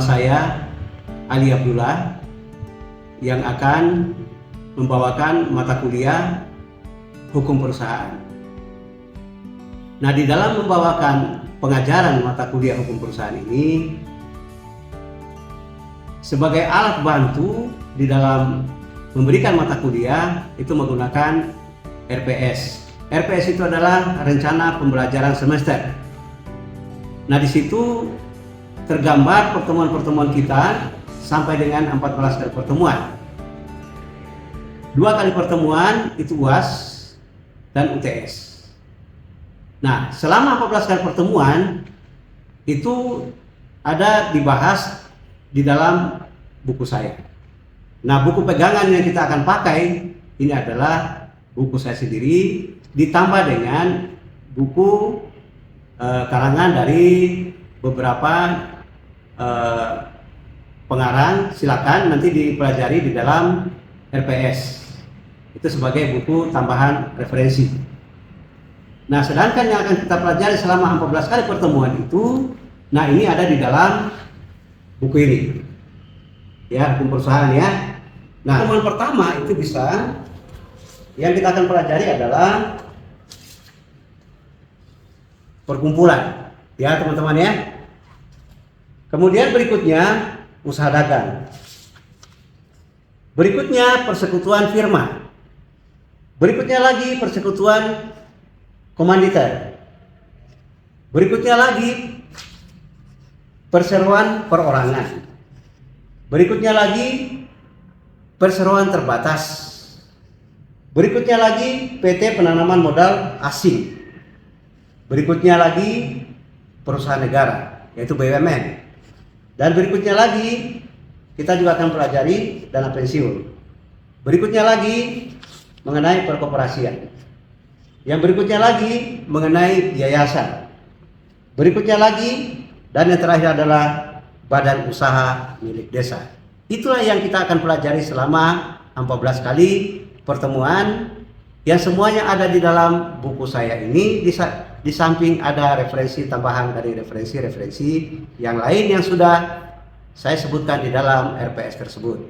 saya Ali Abdullah yang akan membawakan mata kuliah hukum perusahaan. Nah, di dalam membawakan pengajaran mata kuliah hukum perusahaan ini sebagai alat bantu di dalam memberikan mata kuliah itu menggunakan RPS. RPS itu adalah rencana pembelajaran semester. Nah, di situ tergambar pertemuan-pertemuan kita sampai dengan 14 kali pertemuan. 2 kali pertemuan itu UAS dan UTS. Nah, selama 14 kali pertemuan itu ada dibahas di dalam buku saya. Nah, buku pegangan yang kita akan pakai ini adalah buku saya sendiri ditambah dengan buku karangan dari beberapa pengarang. Silakan nanti dipelajari di dalam RPS. Itu sebagai buku tambahan referensi. Nah, sedangkan yang akan kita pelajari selama 14 kali pertemuan itu, nah ini ada di dalam buku ini. Ya, hukum perusahaan ya. Nah, pertemuan pertama itu bisa yang kita akan pelajari adalah perkumpulan. Ya, teman-teman ya. Kemudian berikutnya usaha dagang. Berikutnya persekutuan firma. Berikutnya lagi persekutuan komanditer. Berikutnya lagi perseroan perorangan. Berikutnya lagi perseroan terbatas. Berikutnya lagi PT penanaman modal asing. Berikutnya lagi perusahaan negara, yaitu BUMN. Dan berikutnya lagi kita juga akan pelajari dana pensiun. Berikutnya lagi mengenai perkoperasian. Yang berikutnya lagi mengenai yayasan. Berikutnya lagi dan yang terakhir adalah badan usaha milik desa. Itulah yang kita akan pelajari selama 14 kali pertemuan yang semuanya ada di dalam buku saya ini. Di samping ada referensi tambahan dari referensi yang lain yang sudah saya sebutkan di dalam RPS tersebut.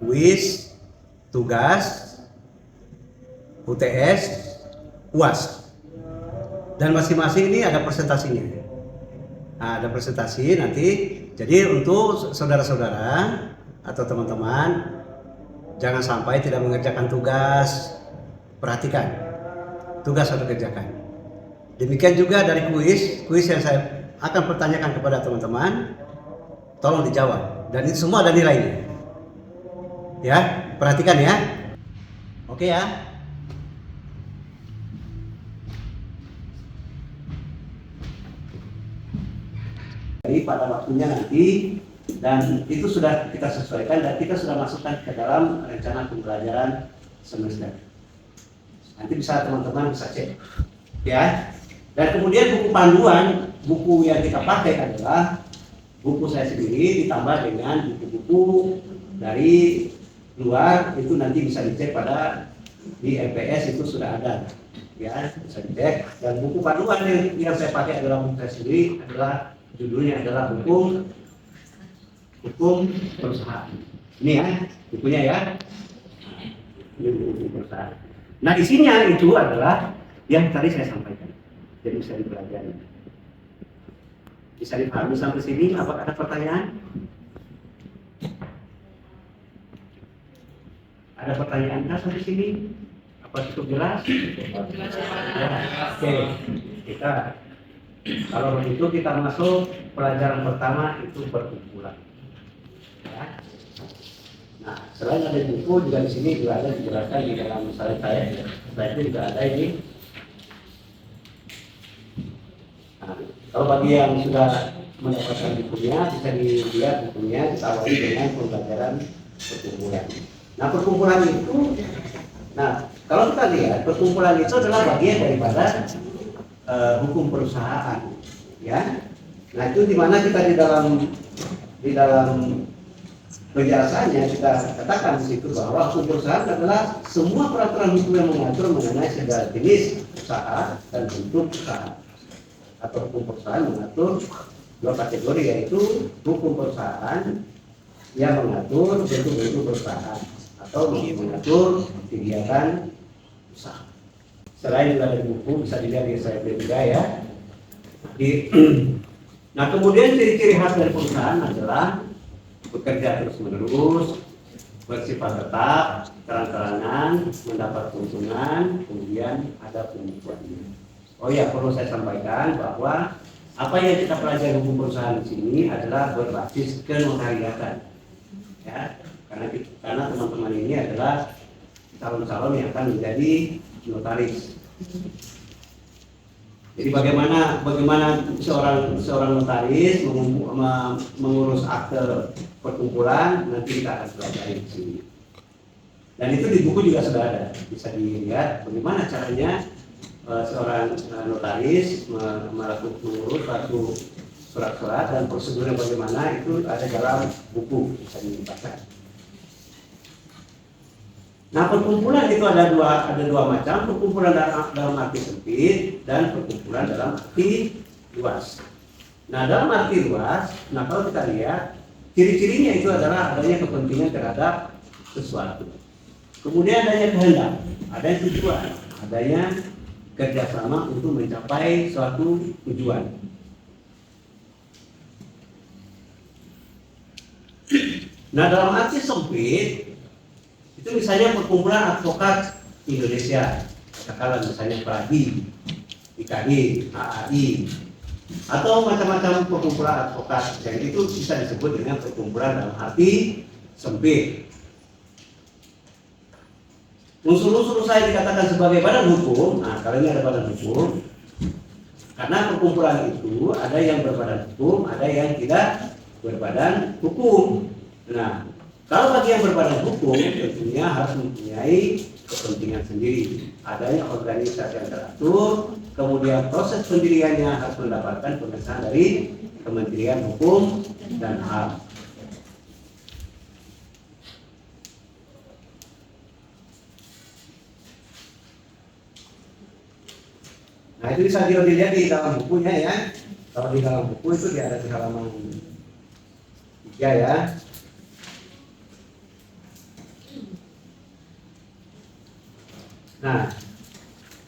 Kuis, tugas, UTS, UAS, dan masing-masing ini ada presentasinya. Nah, ada presentasi nanti. Jadi untuk saudara-saudara atau teman-teman jangan sampai tidak mengerjakan tugas. Perhatikan tugas harus dikerjakan. Demikian juga dari kuis yang saya akan pertanyakan kepada teman-teman, tolong dijawab. Dan itu semua ada nilainya. Ya, perhatikan ya. Oke ya. Jadi pada waktunya nanti, dan itu sudah kita sesuaikan dan kita sudah masukkan ke dalam rencana pembelajaran semester. Nanti bisa teman-teman bisa cek ya. Dan kemudian buku panduan, buku yang kita pakai adalah buku saya sendiri ditambah dengan buku-buku dari luar. Itu nanti bisa dicek pada di RPS, itu sudah ada ya, bisa dicek. Dan buku panduan yang saya pakai adalah buku saya sendiri, adalah judulnya adalah hukum perusahaan. Ini ya bukunya ya. Ini buku perusahaan. Nah, isinya itu adalah yang tadi saya sampaikan. Jadi bisa dipelajari. Bisa dipahami sampai sini. Apakah ada pertanyaan? Ada pertanyaan kah sampai sini? Apa cukup jelas? Ya, oke. Kita kalau begitu kita masuk pelajaran pertama, itu perkumpulan. Ya. Nah, selain ada buku juga di sini juga ada dijelaskan di dalam slide saya. Slide itu juga ada ini. Nah, kalau bagi yang sudah mendapatkan bukunya, bisa dilihat bukunya ditawari dengan pembelajaran perkumpulan. Nah, perkumpulan itu, nah kalau kita lihat perkumpulan itu adalah bagian daripada hukum perusahaan, ya. Nah, itu dimana kita di dalam penjelasannya kita katakan di situ bahwa hukum perusahaan adalah semua peraturan hukum yang mengatur mengenai segala jenis usaha dan bentuk usaha, atau hukum perusahaan mengatur Dua kategori, yaitu hukum perusahaan yang mengatur bentuk-bentuk perusahaan atau mengatur kegiatan usaha. Selain dari buku bisa dilihat di slide juga ya. Nah, kemudian ciri-ciri khas dari perusahaan adalah bekerja terus-menerus, bersifat tetap, terang-terangan, mendapat keuntungan, kemudian ada penipuannya. Oh ya, perlu saya sampaikan bahwa apa yang kita pelajari hukum perusahaan di sini adalah berbasis kenotariatan, ya, karena teman-teman ini adalah calon-calon yang akan menjadi notaris. Jadi bagaimana seorang notaris mengurus akte perkumpulan, nanti kita akan pelajari di sini. Dan itu di buku juga sudah ada, bisa dilihat bagaimana caranya seorang notaris mengurus suatu surat-surat dan prosedurnya bagaimana, itu ada dalam buku, bisa dibaca. Nah, perkumpulan itu ada dua macam, perkumpulan dalam arti sempit dan perkumpulan dalam arti luas. Nah, dalam arti luas, nah kalau kita lihat ciri-cirinya itu adalah adanya kepentingan terhadap sesuatu. Kemudian adanya kehendak, adanya tujuan, adanya kerjasama untuk mencapai suatu tujuan. Nah, dalam arti sempit itu misalnya perkumpulan advokat Indonesia, katakanlah misalnya PRADI, IKI, AAI, atau macam-macam perkumpulan advokat yang itu bisa disebut dengan perkumpulan dalam arti sempit. Unsur-unsur saya dikatakan sebagai badan hukum. Nah, kalau ini ada badan hukum, karena perkumpulan itu ada yang berbadan hukum, ada yang tidak berbadan hukum. Nah, kalau bagi yang berbadan hukum tentunya harus mempunyai kepentingan sendiri, adanya organisasi yang teratur, kemudian proses pendiriannya harus mendapatkan pengesahan dari Kementerian Hukum dan HAM. Nah, itu bisa dilihat di dalam bukunya ya. Kalau di dalam buku itu dia ada di halaman 3 ya. Nah,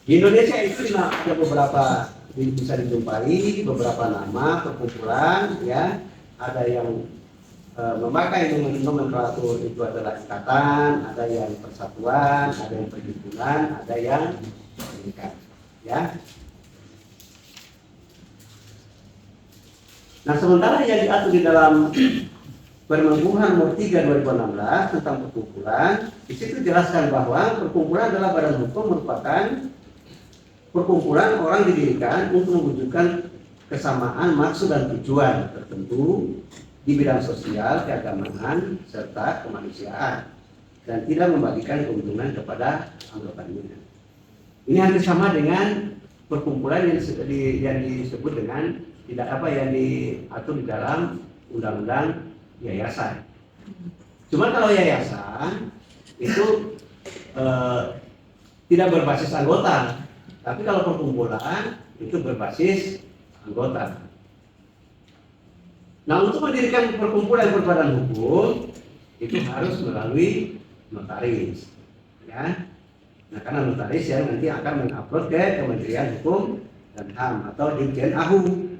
di Indonesia itu ada beberapa, bisa dijumpai beberapa nama perkumpulan ya. Ada yang memakai nomenklatur itu adalah ikatan, ada yang persatuan, ada yang perhimpunan, ada yang serikat ya. Nah, sementara yang diatur di dalam Permen-Kumham Nomor 3 2016 tentang perkumpulan, di situ jelaskan bahwa perkumpulan adalah badan hukum merupakan perkumpulan orang didirikan untuk mewujudkan kesamaan maksud dan tujuan tertentu di bidang sosial, keagamaan, serta kemanusiaan, dan tidak membagikan keuntungan kepada anggotanya. Ini hampir sama dengan perkumpulan yang disebut dengan yang diatur di dalam undang-undang yayasan. Cuma kalau yayasan itu tidak berbasis anggota, tapi kalau perkumpulan itu berbasis anggota. Nah, untuk mendirikan perkumpulan berbadan hukum itu harus melalui notaris, ya. Nah, karena notaris yang nanti akan mengupload ke Kementerian Hukum dan HAM atau Dirjen AHU.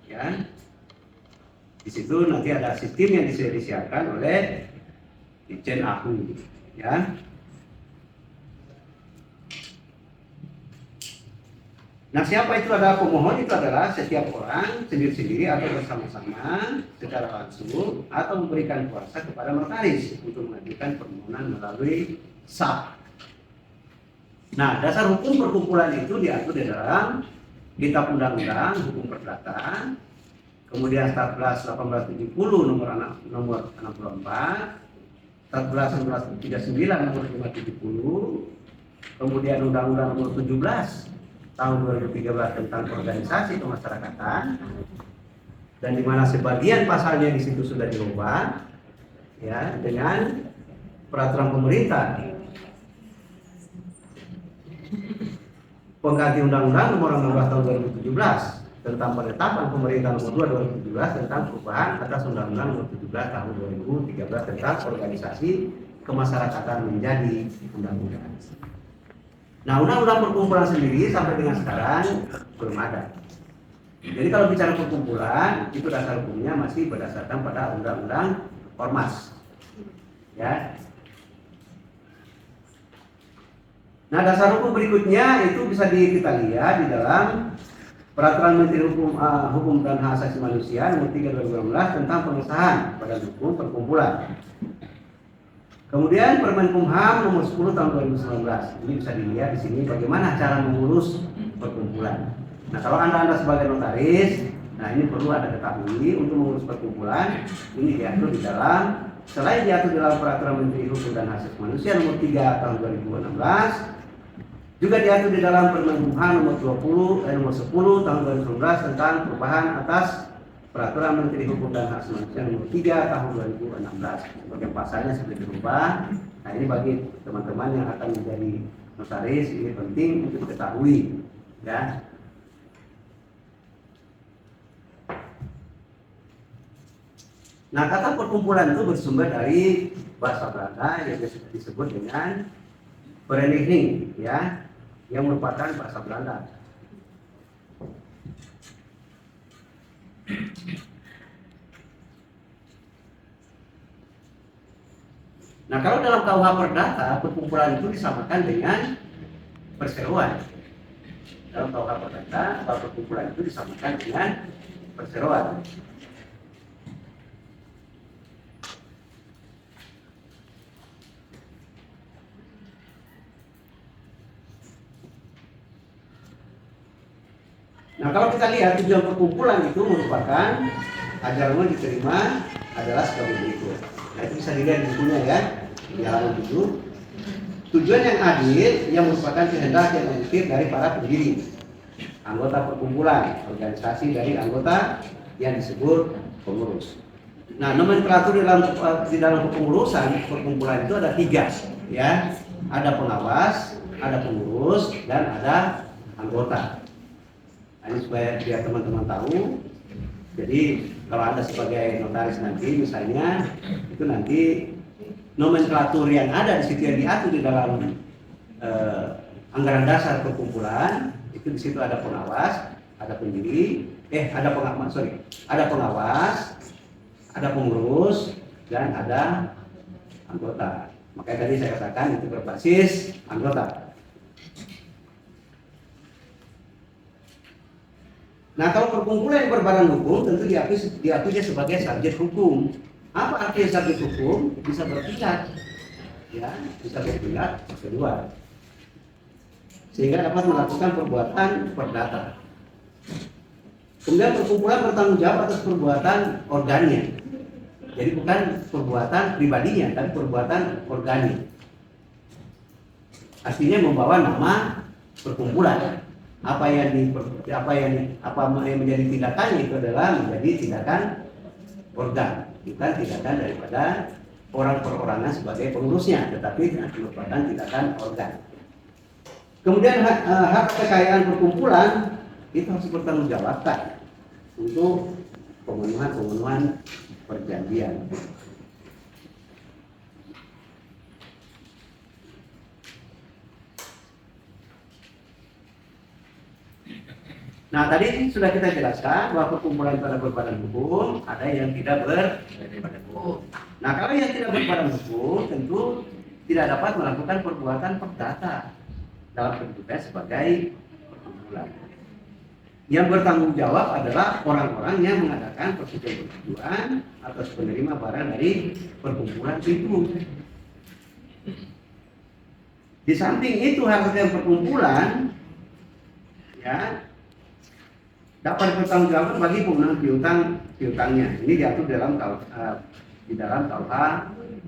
Ya, di situ nanti ada sistem yang disiapkan oleh Dirjen AHU, ya. Nah, siapa itu adalah pemohon? Itu adalah setiap orang sendiri-sendiri atau bersama-sama secara langsung atau memberikan kuasa kepada notaris untuk mengajukan permohonan melalui SAP. Nah, dasar hukum perkumpulan itu diatur di dalam Kitab Undang-Undang Hukum Perdata, kemudian 14.1870 nomor 64, 14.1939 nomor 570, kemudian Undang-Undang nomor 17 tahun 2013 tentang organisasi kemasyarakatan, dan di mana sebagian pasalnya di situ sudah dirubah ya dengan peraturan pemerintah pengganti Undang-Undang nomor 16 tahun 2017 tentang penetapan pemerintah nomor 2 2017 tentang perubahan atas Undang-Undang nomor 17 tahun 2013 tentang organisasi kemasyarakatan menjadi undang-undang. Nah, undang-undang perkumpulan sendiri sampai dengan sekarang belum ada. Jadi kalau bicara perkumpulan, itu dasar hukumnya masih berdasarkan pada undang-undang ormas. Ya. Nah, dasar hukum berikutnya itu bisa kita lihat di dalam Peraturan Menteri Hukum dan Hak Asasi Manusia Nomor 3 2016 tentang pengesahan Badan Hukum Perkumpulan. Kemudian Permenkumham Nomor 10 tahun 2019. Ini bisa dilihat di sini bagaimana cara mengurus perkumpulan. Nah, kalau anda sebagai notaris, nah ini perlu Anda ketahui untuk mengurus perkumpulan ini diatur di dalam, selain diatur di dalam Peraturan Menteri Hukum dan Hak Asasi Manusia Nomor 3 tahun 2016. Juga diatur di dalam Permenkumham nomor 10 tahun 2019 tentang perubahan atas Peraturan Menteri Hukum dan Hak Asasi Manusia nomor 3 tahun 2016. Sebagai pasalnya sudah dirubah. Nah, ini bagi teman-teman yang akan menjadi notaris ini penting untuk diketahui, ya. Nah, kata perkumpulan itu bersumber dari bahasa Belanda yang disebut dengan vereniging, ya, yang merupakan bahasa Belanda. Nah, kalau dalam KUH Perdata, perkumpulan itu disamakan dengan perseroan. Dalam KUH Perdata, bahwa perkumpulan itu disamakan dengan perseroan. Nah, kalau kita lihat tujuan perkumpulan itu merupakan ajaran diterima adalah sebagai berikut. Nah, itu bisa dilihat di bukunya, ya, di halaman 7. Tujuan yang adil yang merupakan kehendak yang objektif dari para pendiri, anggota perkumpulan, organisasi dari anggota yang disebut pengurus. Nah, nomenklatur di dalam kepengurusan perkumpulan itu ada 3, ya. Ada pengawas, ada pengurus, dan ada anggota. Ini supaya biar teman-teman tahu. Jadi kalau Anda sebagai notaris nanti misalnya itu nanti nomenklatur yang ada di situ yang diatur di dalam anggaran dasar perkumpulan itu di situ ada pengawas, ada pendiri, ada pengawas, ada pengurus, dan ada anggota. Makanya tadi saya katakan itu berbasis anggota. Nah, kalau perkumpulan yang berbadan hukum tentu diakui sebagai subjek hukum. Apa artinya subjek hukum? Bisa berpihak, ya, bisa berpihak kedua, sehingga dapat melakukan perbuatan perdata. Kemudian perkumpulan bertanggung jawab atas perbuatan organik. Jadi bukan perbuatan pribadinya, tapi perbuatan organik. Artinya membawa nama perkumpulan. Apa yang menjadi tindakannya itu adalah menjadi tindakan organ, bukan tindakan daripada orang perorangan sebagai pengurusnya, tetapi merupakan tindakan organ. Kemudian hak kekayaan perkumpulan itu harus bertanggungjawabkan untuk pemenuhan perjanjian. Nah, tadi sudah kita jelaskan bahwa perkumpulan pada berbadan hukum, ada yang tidak berbadan hukum. Nah, kalau yang tidak berbadan hukum tentu tidak dapat melakukan perbuatan perdata dalam bentuknya sebagai perkumpulan. Yang bertanggung jawab adalah orang-orang yang mengadakan persetujuan atau penerima barang dari perkumpulan itu. Di samping itu harusnya perkumpulan, ya, dapat bertanggung bagi penggunaan piutangnya. Ini diatur di dalam KUH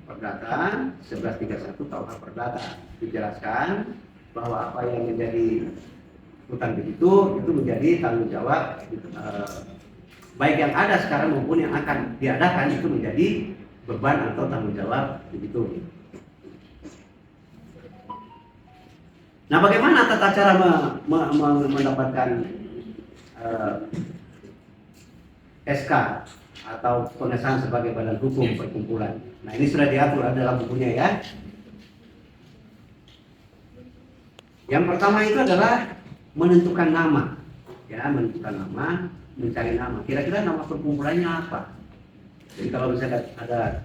Perdata 1131 KUH Perdata. Dijelaskan bahwa apa yang menjadi hutang itu menjadi tanggung jawab baik yang ada sekarang maupun yang akan diadakan itu menjadi beban atau tanggung jawab begitu. Nah, bagaimana tata cara mendapatkan eh, SK atau pengesahan sebagai badan hukum perkumpulan. Nah, ini sudah diatur ada dalam bukunya ya. Yang pertama itu adalah menentukan nama, ya, menentukan nama, mencari nama. Kira-kira nama perkumpulannya apa? Jadi kalau misalnya ada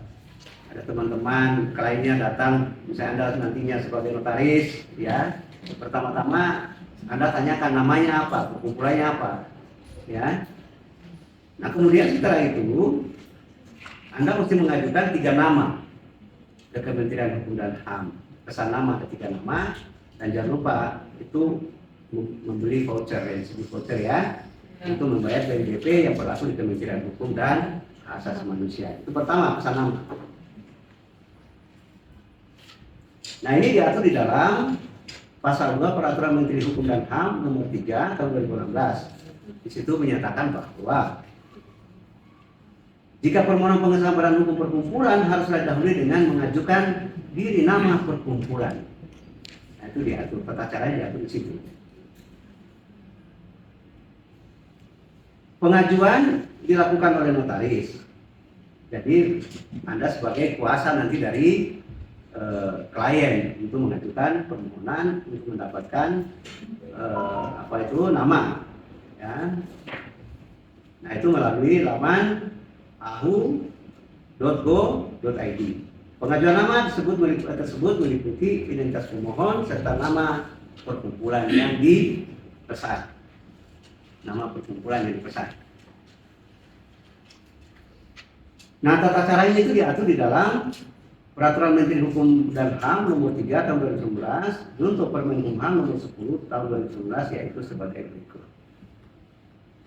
teman-teman kliennya datang, misalnya Anda nantinya sebagai notaris, ya, pertama-tama Anda tanyakan namanya apa, perkumpulannya apa, ya. Nah, kemudian setelah itu Anda mesti mengajukan 3 nama ke Kementerian Hukum dan HAM, pesan nama ke 3 nama. Dan jangan lupa itu membeli voucher, yang disebut voucher ya, itu membayar PNBP yang berlaku di Kementerian Hukum dan Hak Asasi Manusia. Itu pertama, pesan nama. Nah, ini diatur di dalam Pasal 2 Peraturan Menteri Hukum dan HAM nomor 3 tahun 2016. Di situ menyatakan bahwa jika permohonan pengesahan badan hukum perkumpulan haruslah didahului dengan mengajukan diri nama perkumpulan. Nah, itu diatur, tata caranya diatur di situ. Pengajuan dilakukan oleh notaris. Jadi Anda sebagai kuasa nanti dari klien untuk mengajukan permohonan untuk mendapatkan nama, ya. Nah, itu melalui laman ahu.go.id. Pengajuan nama tersebut meliputi identitas pemohon serta nama perkumpulan yang dipesan. Nama perkumpulan yang dipesan. Nah, tata caranya itu diatur di dalam Peraturan Menteri Hukum dan HAM nomor 3 tahun 2019, Junto Permenkumham nomor 10 tahun 2019, yaitu sebagai berikut.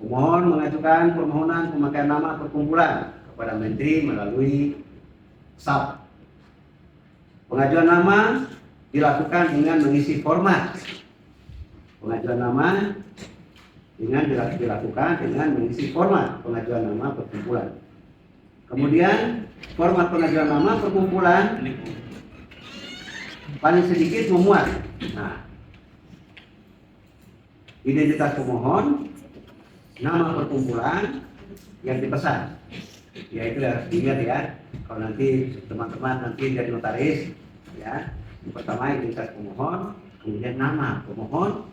Pemohon mengajukan permohonan pemakaian nama perkumpulan kepada Menteri melalui SAP. Pengajuan nama dilakukan dengan mengisi format. Pengajuan nama dilakukan dengan mengisi format pengajuan nama perkumpulan. Kemudian format pengajuan nama perkumpulan paling sedikit memuat, nah, identitas pemohon, nama perkumpulan yang dipesan. Ya, itu harus diingat ya. Kalau nanti teman-teman nanti jadi notaris, ya, yang pertama identitas pemohon, kemudian nama pemohon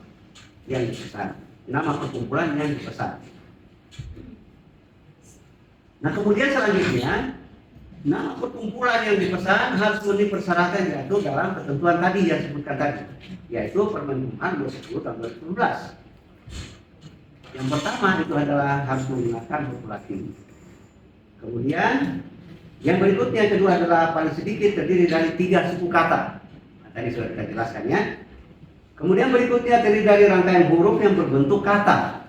yang dipesan, nama perkumpulan yang dipesan. Nah, kemudian selanjutnya nama perkumpulan yang dipesan harus memenuhi persyaratan yang diatur dalam ketentuan tadi yang disebutkan tadi, yaitu Permenkumham nomor 10 tahun 2019. Yang pertama itu adalah harus menggunakan huruf Latin. Kemudian yang berikutnya kedua adalah paling sedikit terdiri dari 3 suku kata. Nah, tadi sudah kita jelaskan ya. Kemudian berikutnya terdiri dari rangkaian huruf yang berbentuk kata.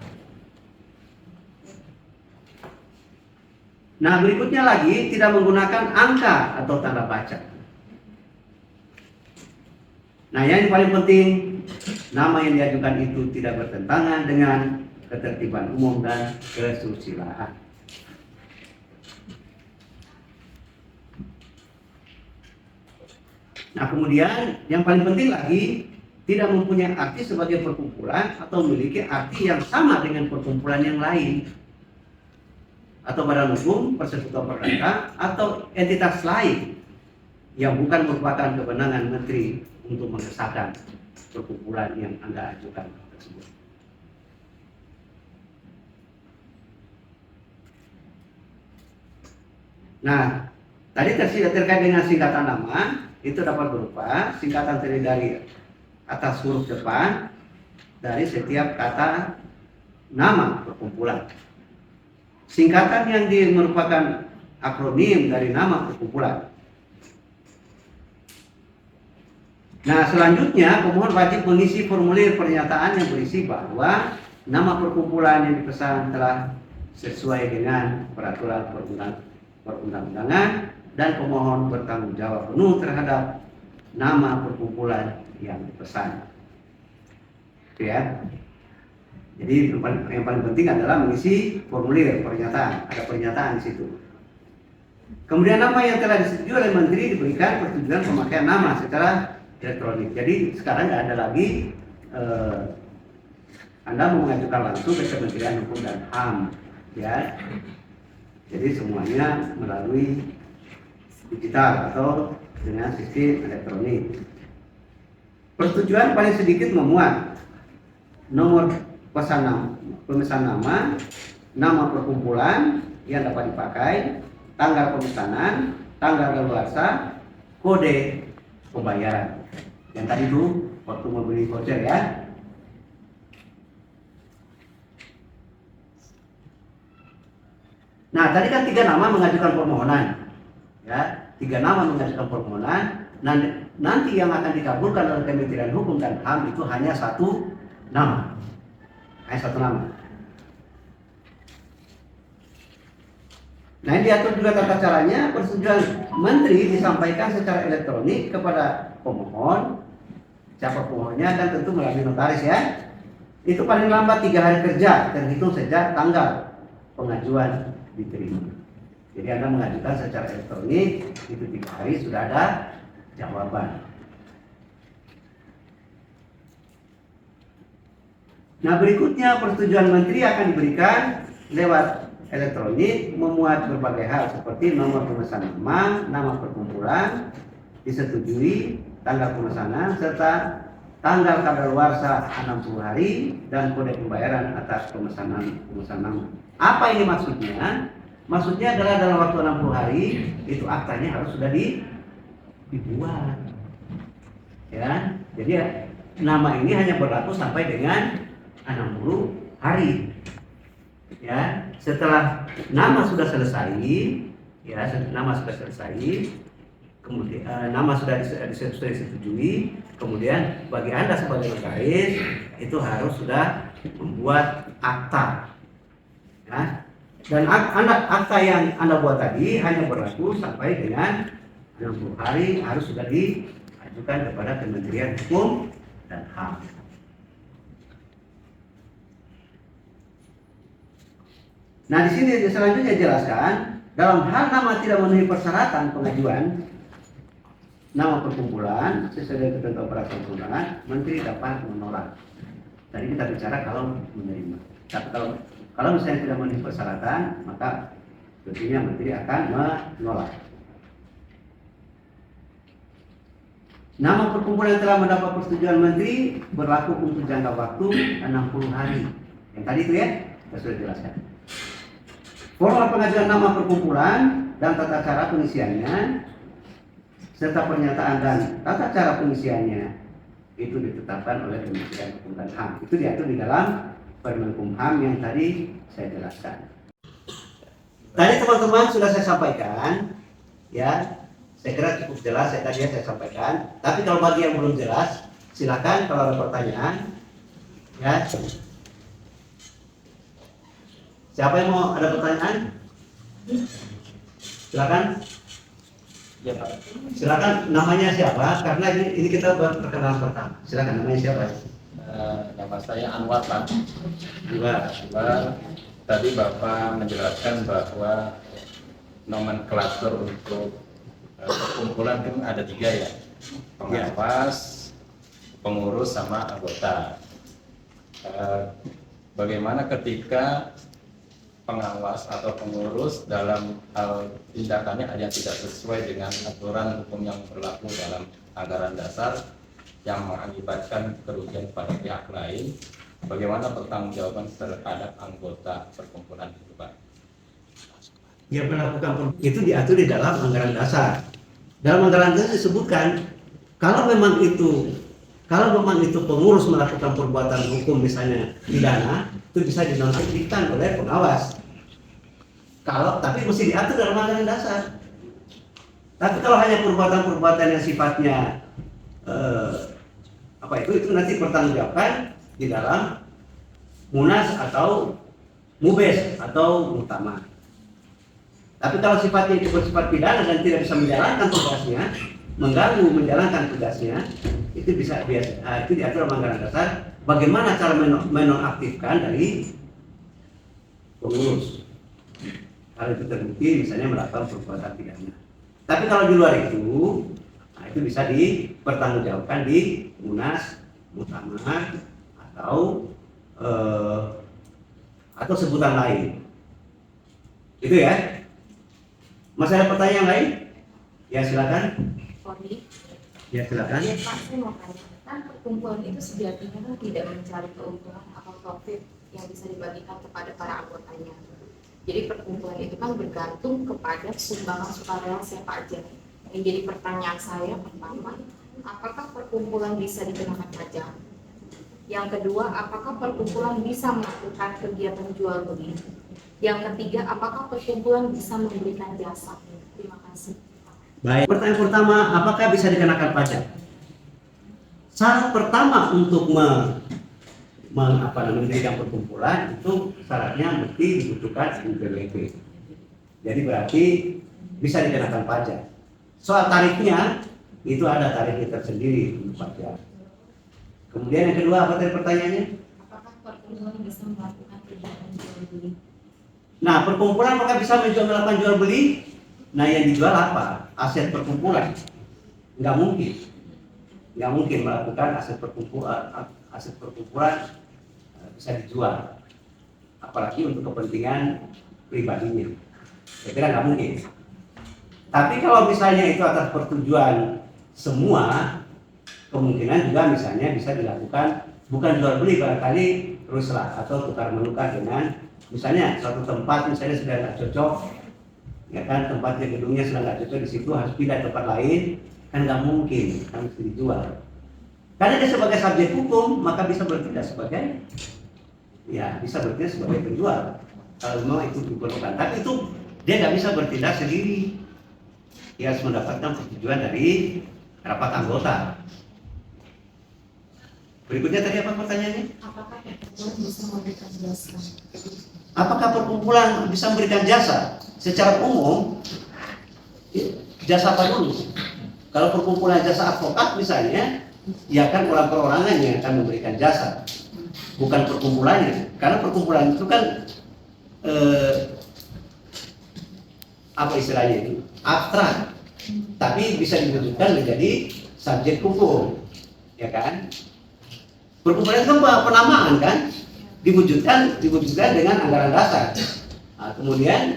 Nah, berikutnya lagi tidak menggunakan angka atau tanda baca. Nah, yang paling penting nama yang diajukan itu tidak bertentangan dengan ketertiban umum dan kesusilaan. Nah, kemudian yang paling penting lagi tidak mempunyai arti sebagai perkumpulan atau memiliki arti yang sama dengan perkumpulan yang lain, atau badan hukum, persekutuan perdata, atau entitas lain yang bukan merupakan kewenangan menteri untuk mengesahkan perkumpulan yang Anda ajukan tersebut. Nah, tadi terkait dengan singkatan nama, itu dapat berupa singkatan terdiri dari atas huruf depan dari setiap kata nama perkumpulan. Singkatan yang merupakan akronim dari nama perkumpulan. Nah, selanjutnya pemohon wajib mengisi formulir pernyataan yang berisi bahwa nama perkumpulan yang dipesan telah sesuai dengan peraturan perundang-undangan dan pemohon bertanggung jawab penuh terhadap nama perkumpulan yang dipesan. Oke ya. Jadi yang paling penting adalah mengisi formulir pernyataan, ada pernyataan di situ. Kemudian nama yang telah disetujui oleh menteri diberikan persetujuan pemakaian nama secara elektronik. Jadi sekarang nggak ada lagi Anda mau mengajukan langsung ke Kementerian Hukum dan HAM, ya. Jadi semuanya melalui digital atau dengan sistem elektronik. Persetujuan paling sedikit memuat nomor pemesan nama, nama perkumpulan yang dapat dipakai, tanggal pemesanan, tanggal daluarsa, kode pembayaran. Yang tadi itu waktu membeli voucher, ya. Nah, tadi kan 3 nama mengajukan permohonan, ya, 3 nama mengajukan permohonan. Nanti yang akan dikabulkan oleh Kementerian Hukum dan HAM itu hanya 1 nama, hanya 1 nama. Nah, ini diatur juga tata caranya. Persetujuan Menteri disampaikan secara elektronik kepada pemohon, siapa pemohonnya, dan tentu melalui notaris, ya. Itu paling lambat 3 hari kerja terhitung sejak tanggal pengajuan diterima. Jadi Anda mengajukan secara elektronik, itu 3 hari sudah ada jawaban. Nah, berikutnya persetujuan Menteri akan diberikan lewat elektronik, memuat berbagai hal seperti nomor pemesan nama, nama perkumpulan, disetujui, tanggal pemesanan, serta tanggal kadaluarsa 60 hari dan kode pembayaran atas pemesan nama. Apa ini maksudnya? Maksudnya adalah dalam waktu 60 hari itu aktanya harus sudah dibuat. Ya, jadi nama ini hanya berlaku sampai dengan 60 hari. Ya, setelah nama sudah selesai, ya, nama sudah selesai, kemudian nama sudah disetujui, kemudian bagi Anda sebagai notaris itu harus sudah membuat akta. Ya. Dan akta yang Anda buat tadi hanya berlaku sampai dengan 60 hari, harus sudah diajukan kepada Kementerian Hukum dan HAM. Nah, di sini selanjutnya jelaskan, dalam hal nama tidak memenuhi persyaratan pengajuan nama perkumpulan sesuai dengan ketentuan peraturan perundangan, Menteri dapat menolak. Tadi kita bicara kalau menerima. Tapi kalau misalnya tidak memenuhi persyaratan, maka tentunya Menteri akan menolak. Nama perkumpulan yang telah mendapat persetujuan Menteri berlaku untuk jangka waktu 60 hari. Yang tadi itu, ya, kita sudah jelaskan. Formulir pengajuan nama perkumpulan dan tata cara pengisiannya serta pernyataan dan tata cara pengisiannya itu ditetapkan oleh Kementerian Hukum dan HAM. Itu diatur di dalam Permenkumham yang tadi saya jelaskan. Tadi teman-teman sudah saya sampaikan, ya, saya kira cukup jelas tadi saya sampaikan. Tapi kalau bagi yang belum jelas, silakan kalau ada pertanyaan, ya. Siapa yang mau ada pertanyaan? Silakan. Ya, Pak. Silakan, namanya siapa? Karena ini kita perkenalan pertama. Silakan, namanya siapa? Nama saya Anwar, Pak. Anwar. Tadi Bapak menjelaskan bahwa nomenklatur untuk perkumpulan itu ada 3, ya, pengawas, pengurus, sama anggota. Bagaimana ketika pengawas atau pengurus dalam hal tindakannya ada yang tidak sesuai dengan aturan hukum yang berlaku dalam anggaran dasar yang mengakibatkan kerugian pada pihak lain, bagaimana pertanggungjawaban terhadap anggota perkumpulan itu, Pak? Yang melakukan itu diatur di dalam anggaran dasar. Dalam anggaran dasar disebutkan kalau memang itu pengurus melakukan perbuatan hukum misalnya pidana, itu bisa dinonaktifkan oleh pengawas. Tapi mesti diatur dalam anggaran dasar. Tapi kalau hanya perbuatan-perbuatan yang sifatnya itu nanti bertanggungjawabkan di dalam munas atau mubes atau muktamar. Tapi kalau sifatnya itu bersifat pidana dan tidak bisa menjalankan tugasnya, mengganggu menjalankan tugasnya, itu itu diatur dalam anggaran dasar. Bagaimana cara menonaktifkan dari pengurus kalau itu terbukti misalnya melakukan perbuatan pidana. Tapi kalau di luar itu, itu bisa dipertanggungjawabkan di munas, muktamar, atau atau sebutan lain. Itu ya. Masih ada pertanyaan lain? Ya silakan. Polri. Ya silakan. Ya Pak, saya mau tanya, kan perkumpulan itu sejatinya kan tidak mencari keuntungan atau profit yang bisa dibagikan kepada para anggotanya. Jadi perkumpulan itu kan bergantung kepada sumbangan sukarela siapa aja. Yang jadi pertanyaan saya pertama, apakah perkumpulan bisa dikenakan pajak? Yang kedua, apakah perkumpulan bisa melakukan kegiatan jual beli? Yang ketiga, apakah perkumpulan bisa memberikan jasa? Terima kasih. Baik. Pertanyaan pertama, apakah bisa dikenakan pajak? Syarat pertama untuk mendirikan perkumpulan itu syaratnya mesti dibutuhkan NPWP. Jadi berarti bisa dikenakan pajak. Soal tarifnya itu ada tarifnya tersendiri untuk pajak. Kemudian yang kedua, apa tadi pertanyaannya? Apakah perkumpulan bisa melakukan kegiatan jual beli? Nah, perkumpulan apakah bisa melakukan jual beli? Nah, yang dijual apa? Aset perkumpulan. Nggak mungkin. Nggak mungkin melakukan aset perkumpulan bisa dijual. Apalagi untuk kepentingan pribadinya. Saya kira nggak mungkin. Tapi kalau misalnya itu atas persetujuan semua, kemungkinan juga misalnya bisa dilakukan bukan jual beli, barangkali teruslah atau tukar menukar dengan misalnya suatu tempat misalnya sudah nggak cocok, ya kan, tempatnya gedungnya sudah nggak cocok di situ, harus pindah ke tempat lain, kan nggak mungkin harus dijual. Karena dia sebagai subjek hukum maka bisa bertindak sebagai penjual kalau memang itu diperlukan. Tapi itu dia nggak bisa bertindak sendiri, dia harus mendapatkan persetujuan dari rapat anggota. Berikutnya tadi apa pertanyaannya? Apakah perkumpulan bisa memberikan jasa? Apakah perkumpulan bisa memberikan jasa? Secara umum, jasa apa dulu? Kalau perkumpulan jasa advokat misalnya, ya kan orang perorangan yang akan memberikan jasa, bukan perkumpulannya. Karena perkumpulan itu kan apa istilahnya itu? Abstrak, tapi bisa diwujudkan menjadi subjek hukum, ya kan? Perkumpulan itu penamaan kan, diwujudkan dengan anggaran dasar. Nah, kemudian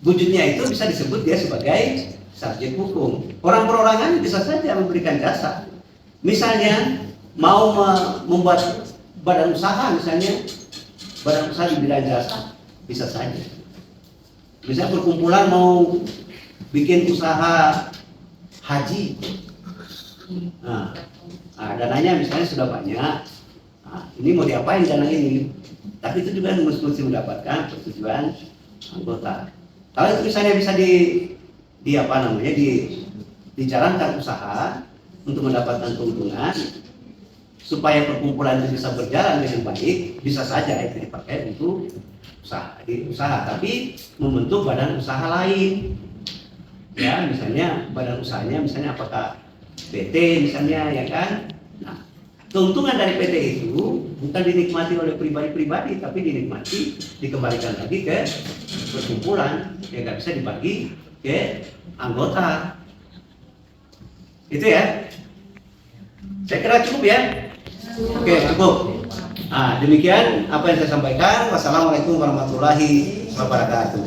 wujudnya itu bisa disebut dia sebagai subjek hukum. Orang perorangan bisa saja memberikan jasa. Misalnya mau membuat badan usaha, misalnya badan usaha di bidang jasa, bisa saja. Misalnya perkumpulan mau bikin usaha haji. Nah, dananya misalnya sudah banyak. Nah, ini mau diapain dana ini? Tapi itu juga mesti mendapatkan persetujuan anggota. Kalau itu misalnya bisa dijalankan usaha untuk mendapatkan keuntungan supaya perkumpulan itu bisa berjalan dengan baik, bisa saja itu dipakai untuk usaha, tapi membentuk badan usaha lain. Ya, misalnya badan usahanya misalnya apakah PT misalnya, ya kan. Nah, keuntungan dari PT itu bukan dinikmati oleh pribadi-pribadi, tapi dikembalikan lagi ke perkumpulan, ya nggak bisa dibagi ke anggota. Itu ya. Saya kira cukup ya. Oke, cukup. Nah, demikian apa yang saya sampaikan. Wassalamualaikum warahmatullahi wabarakatuh.